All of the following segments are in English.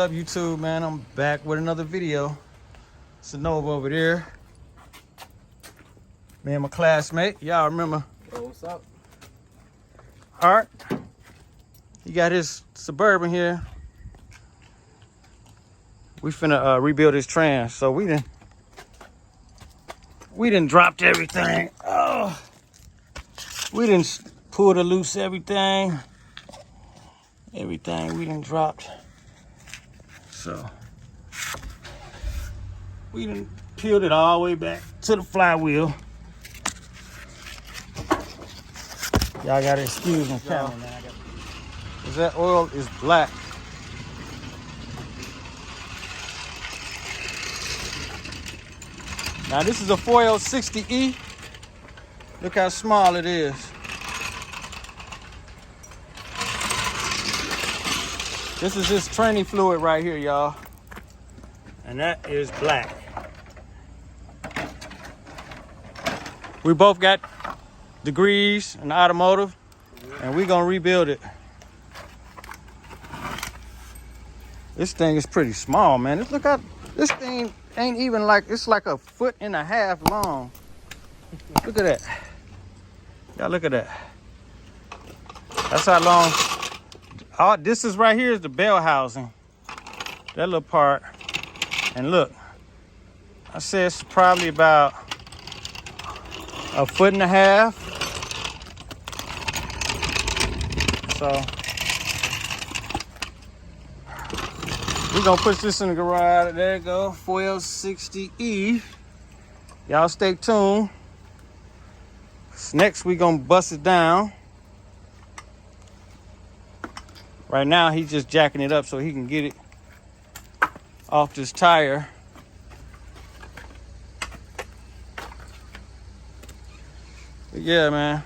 up, YouTube, man? I'm back with another video. It's a Nova over there. Me and my classmate. Y'all remember? Yo, what's up? Art. He got his Suburban here. We finna rebuild his trans. So we done dropped everything. Oh, we done pulled the loose everything. Everything we done dropped. So we done peeled it all the way back to the flywheel. Y'all gotta excuse my camera, man. Cause that oil is black. Now this is a 4L60E. Look how small it is. This is his training fluid right here, y'all. And that is black. We both got degrees in automotive, and we gonna rebuild it. This thing is pretty small, man. Look how this thing ain't even like, it's like 1.5 feet long. Look at that. Y'all look at that. That's how long. All this is right here is the bell housing. That little part. And look, I said it's probably about 1.5 feet. So we're gonna push this in the garage. There you go, 4L60E. Y'all stay tuned. Next we gonna bust it down. Right now he's just jacking it up so he can get it off this tire. But yeah, man.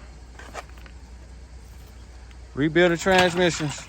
Rebuild the transmissions.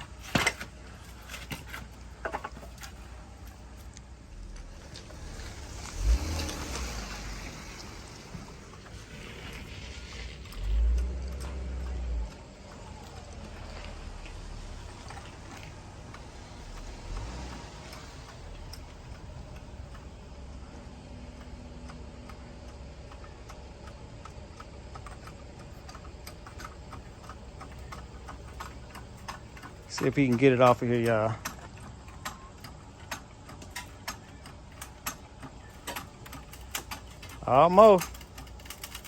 See if he can get it off of here, y'all. Almost.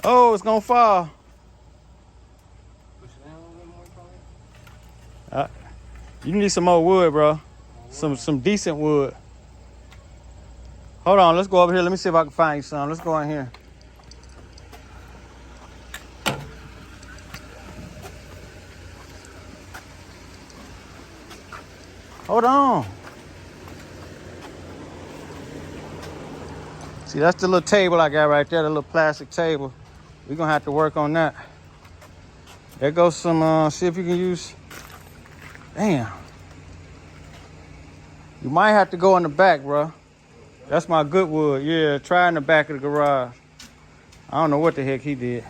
Oh, it's gonna fall. Push it down a little more, probably. You need some more wood, bro. Some decent wood. Hold on, let's go over here. Let me see if I can find you some. Let's go in here. Hold on. See, that's the little table I got right there, the little plastic table. We're gonna have to work on that. There goes some, see if you can use, damn. You might have to go in the back, bro. That's my good wood. Yeah, try in the back of the garage. I don't know what the heck he did.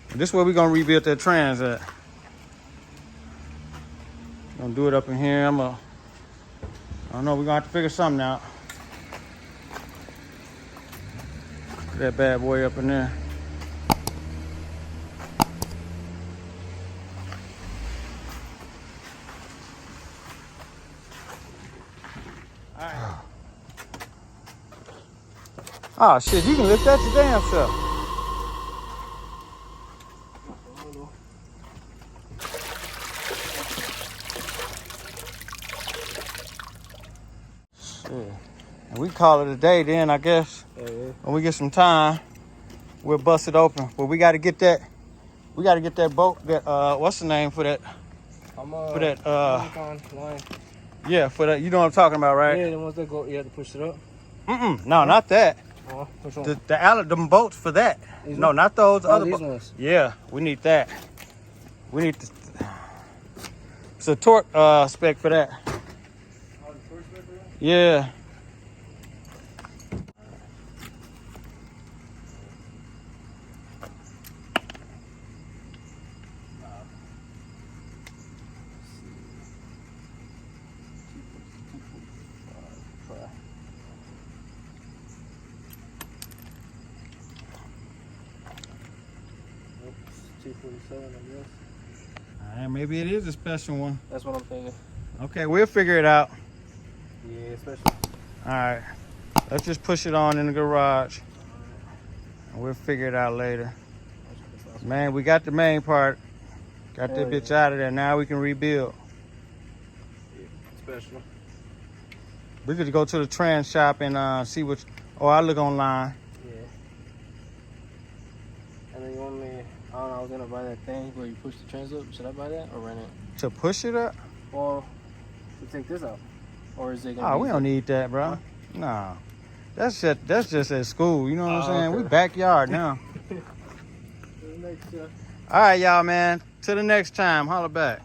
But this is where we're gonna rebuild that trans at. Gonna do it up in here. I don't know, we're gonna have to figure something out. Put that bad boy up in there. All right. Oh shit, you can lift that your damn self. And we call it a day then, I guess. Yeah. When we get some time, we'll bust it open. But we gotta get that boat, that what's the name for that? For that line. yeah, for that, you know what I'm talking about, right? Yeah, the ones that go, you have to push it up. No, not that. Which one? The boats for that. These No, ones? not those other these boats. ones. Yeah, we need that. We need the, it's a torque spec for that. Oh, the torque spec for that? Yeah. 247, I guess. Maybe it is a special one. That's what I'm thinking. Okay, we'll figure it out. Yeah, especially. All right, let's just push it on in the garage. And we'll figure it out later. Man, we got the main part. Got that bitch out of there. Now we can rebuild. Yeah, special. We could go to the trans shop and see what. Oh, I look online. Yeah. And then you want me, I don't know, I was gonna buy that thing where you push the trans up. Should I buy that or rent it? To push it up? Or to take this out? Or is it gonna Oh, be we don't need that, bro. Nah. That's just at school. You know what I'm saying? okay. We backyard now. Next, All right, y'all, man. Till the next time. Holla back.